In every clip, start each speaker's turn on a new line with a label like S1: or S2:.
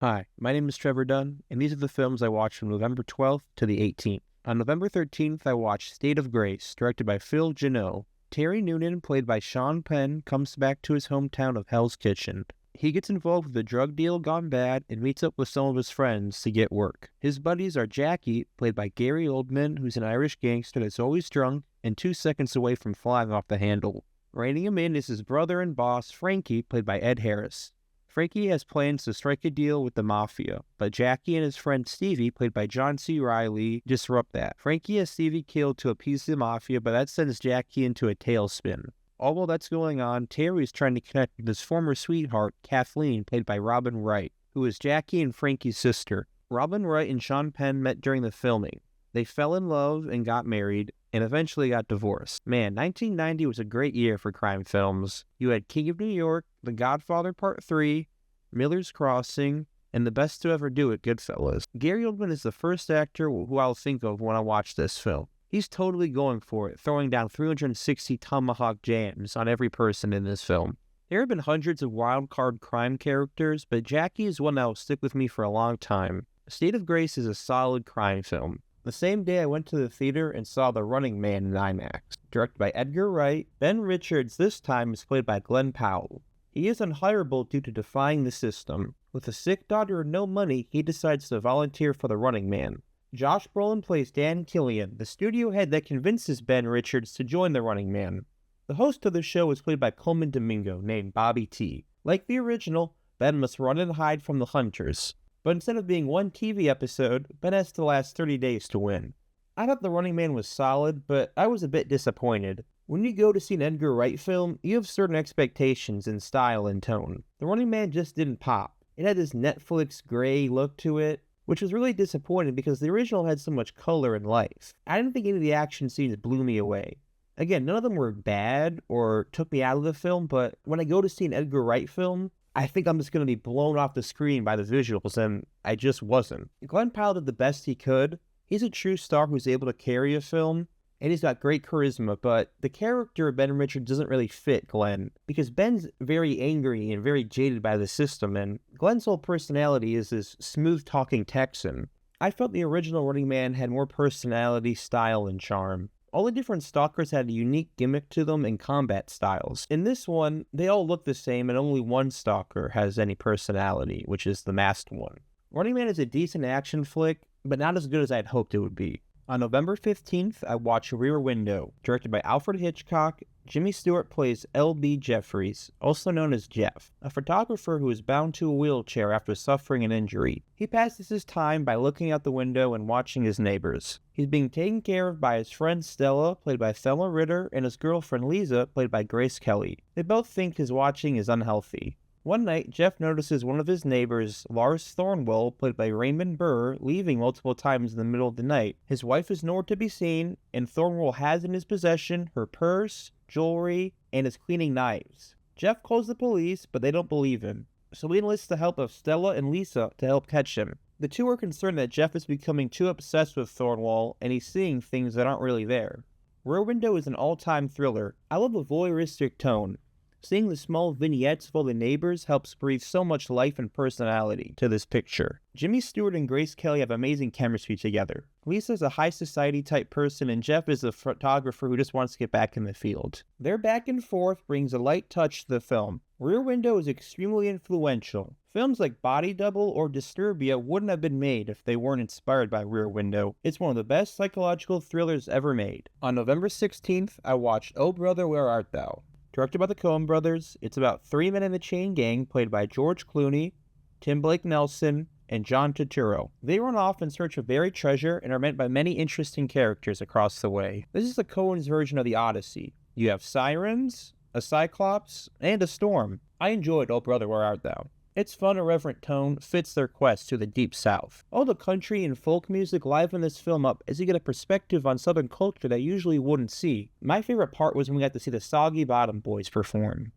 S1: Hi, my name is Trevor Dunn, and these are the films I watched from November 12th to the 18th. On November 13th, I watched State of Grace, directed by Phil Genoa. Terry Noonan, played by Sean Penn, comes back to his hometown of Hell's Kitchen. He gets involved with a drug deal gone bad and meets up with some of his friends to get work. His buddies are Jackie, played by Gary Oldman, who's an Irish gangster that's always drunk and 2 seconds away from flying off the handle. Reining him in is his brother and boss, Frankie, played by Ed Harris. Frankie has plans to strike a deal with the mafia, but Jackie and his friend Stevie, played by John C. Reilly, disrupt that. Frankie has Stevie killed to appease the mafia, but that sends Jackie into a tailspin. All while that's going on, Terry is trying to connect with his former sweetheart, Kathleen, played by Robin Wright, who is Jackie and Frankie's sister. Robin Wright and Sean Penn met during the filming. They fell in love and got married, and eventually got divorced. Man, 1990 was a great year for crime films. You had King of New York, The Godfather Part 3, Miller's Crossing, and The Best to Ever Do It, Goodfellas. Gary Oldman is the first actor who I'll think of when I watch this film. He's totally going for it, throwing down 360 tomahawk jams on every person in this film. There have been hundreds of wild card crime characters, but Jackie is one that will stick with me for a long time. State of Grace is a solid crime film. The same day I went to the theater and saw The Running Man in IMAX. Directed by Edgar Wright, Ben Richards this time is played by Glenn Powell. He is unhireable due to defying the system. With a sick daughter and no money, he decides to volunteer for The Running Man. Josh Brolin plays Dan Killian, the studio head that convinces Ben Richards to join The Running Man. The host of the show is played by Coleman Domingo, named Bobby T. Like the original, Ben must run and hide from the hunters. But instead of being one TV episode, Ben has to last 30 days to win. I thought The Running Man was solid, but I was a bit disappointed. When you go to see an Edgar Wright film, you have certain expectations in style and tone. The Running Man just didn't pop. It had this Netflix gray look to it, which was really disappointing because the original had so much color and life. I didn't think any of the action scenes blew me away. Again, none of them were bad or took me out of the film, but when I go to see an Edgar Wright film, I think I'm just going to be blown off the screen by the visuals, and I just wasn't. Glenn Powell did the best he could. He's a true star who's able to carry a film, and he's got great charisma, but the character of Ben Richards doesn't really fit Glenn, because Ben's very angry and very jaded by the system, and Glenn's whole personality is this smooth-talking Texan. I felt the original Running Man had more personality, style, and charm. All the different stalkers had a unique gimmick to them and combat styles. In this one, they all look the same and only one stalker has any personality, which is the masked one. Running Man is a decent action flick, but not as good as I had hoped it would be. On November 15th, I watched Rear Window, directed by Alfred Hitchcock. Jimmy Stewart plays L.B. Jeffries, also known as Jeff, a photographer who is bound to a wheelchair after suffering an injury. He passes his time by looking out the window and watching his neighbors. He's being taken care of by his friend Stella, played by Thelma Ritter, and his girlfriend Lisa, played by Grace Kelly. They both think his watching is unhealthy. One night, Jeff notices one of his neighbors, Lars Thornwell, played by Raymond Burr, leaving multiple times in the middle of the night. His wife is nowhere to be seen, and Thornwell has in his possession her purse, jewelry, and his cleaning knives. Jeff calls the police, but they don't believe him, so he enlists the help of Stella and Lisa to help catch him. The two are concerned that Jeff is becoming too obsessed with Thornwell, and he's seeing things that aren't really there. Rear Window is an all-time thriller. I love the voyeuristic tone. Seeing the small vignettes of all the neighbors helps breathe so much life and personality to this picture. Jimmy Stewart and Grace Kelly have amazing chemistry together. Lisa's a high society type person and Jeff is a photographer who just wants to get back in the field. Their back and forth brings a light touch to the film. Rear Window is extremely influential. Films like Body Double or Disturbia wouldn't have been made if they weren't inspired by Rear Window. It's one of the best psychological thrillers ever made. On November 16th, I watched Oh Brother, Where Art Thou? Directed by the Coen brothers, it's about 3 men in the chain gang played by George Clooney, Tim Blake Nelson, and John Turturro. They run off in search of buried treasure and are met by many interesting characters across the way. This is the Coen's version of the Odyssey. You have sirens, a cyclops, and a storm. I enjoyed Oh Brother, Where Art Thou? Its fun, irreverent tone fits their quest to the Deep South. All the country and folk music liven this film up as you get a perspective on Southern culture that you usually wouldn't see. My favorite part was when we got to see the Soggy Bottom Boys perform.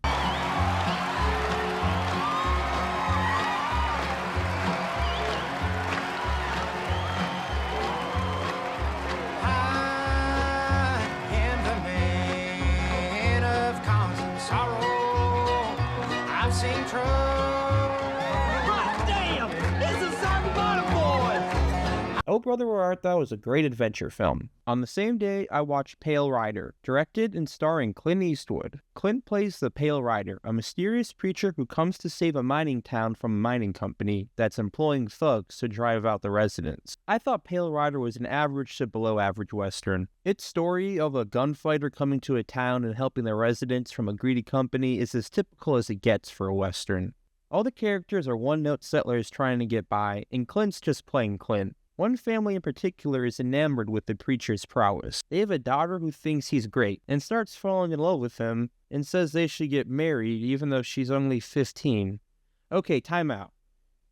S2: I've seen trouble. Hot damn!
S1: Oh Brother Where Art Thou is a great adventure film. On the same day, I watched Pale Rider, directed and starring Clint Eastwood. Clint plays the Pale Rider, a mysterious preacher who comes to save a mining town from a mining company that's employing thugs to drive out the residents. I thought Pale Rider was an average to below average Western. Its story of a gunfighter coming to a town and helping the residents from a greedy company is as typical as it gets for a Western. All the characters are one-note settlers trying to get by, and Clint's just playing Clint. One family in particular is enamored with the preacher's prowess. They have a daughter who thinks he's great and starts falling in love with him and says they should get married even though she's only 15. Okay, time out.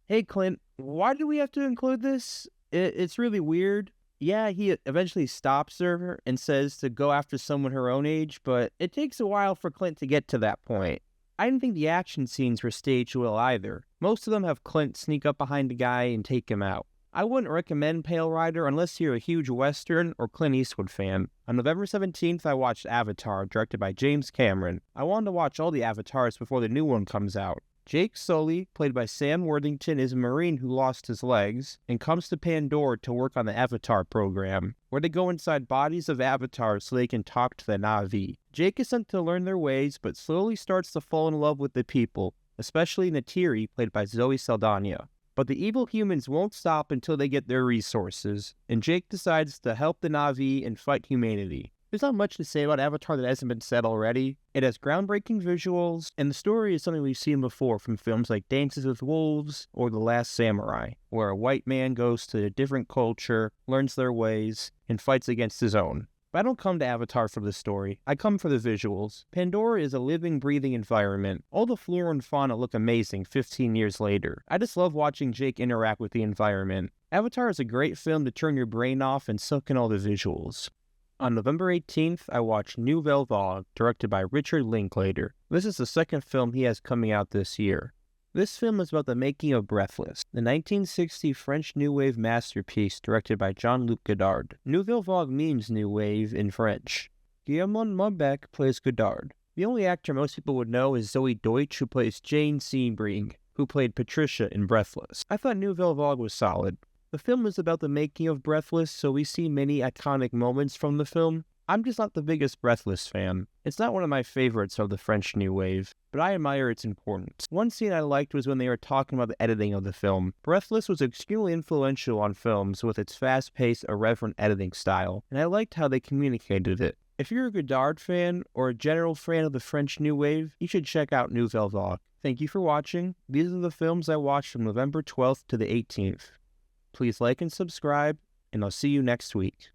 S1: Hey Clint, why do we have to include this? It's really weird. Yeah, he eventually stops her and says to go after someone her own age, but it takes a while for Clint to get to that point. I didn't think the action scenes were staged well either. Most of them have Clint sneak up behind a guy and take him out. I wouldn't recommend Pale Rider unless you're a huge Western or Clint Eastwood fan. On November 17th, I watched Avatar, directed by James Cameron. I wanted to watch all the Avatars before the new one comes out. Jake Sully, played by Sam Worthington, is a Marine who lost his legs and comes to Pandora to work on the Avatar program, where they go inside bodies of avatars so they can talk to the Na'vi. Jake is sent to learn their ways, but slowly starts to fall in love with the people, especially Natiri, played by Zoe Saldana. But the evil humans won't stop until they get their resources, and Jake decides to help the Na'vi and fight humanity. There's not much to say about Avatar that hasn't been said already. It has groundbreaking visuals, and the story is something we've seen before from films like Dances with Wolves or The Last Samurai, where a white man goes to a different culture, learns their ways, and fights against his own. But I don't come to Avatar for the story. I come for the visuals. Pandora is a living, breathing environment. All the flora and fauna look amazing 15 years later. I just love watching Jake interact with the environment. Avatar is a great film to turn your brain off and soak in all the visuals. On November 18th, I watched Nouvelle Vague, directed by Richard Linklater. This is the second film he has coming out this year. This film is about the making of Breathless, the 1960 French New Wave masterpiece directed by Jean-Luc Godard. Nouvelle Vague means New Wave in French. Guillaume Maubec plays Godard. The only actor most people would know is Zoe Deutsch, who plays Jane Sebring, who played Patricia in Breathless. I thought Nouvelle Vague was solid. The film is about the making of Breathless, so we see many iconic moments from the film. I'm just not the biggest Breathless fan. It's not one of my favorites of the French New Wave, but I admire its importance. One scene I liked was when they were talking about the editing of the film. Breathless was extremely influential on films with its fast-paced, irreverent editing style, and I liked how they communicated it. If you're a Godard fan or a general fan of the French New Wave, you should check out Nouvelle Vague. Thank you for watching. These are the films I watched from November 12th to the 18th. Please like and subscribe, and I'll see you next week.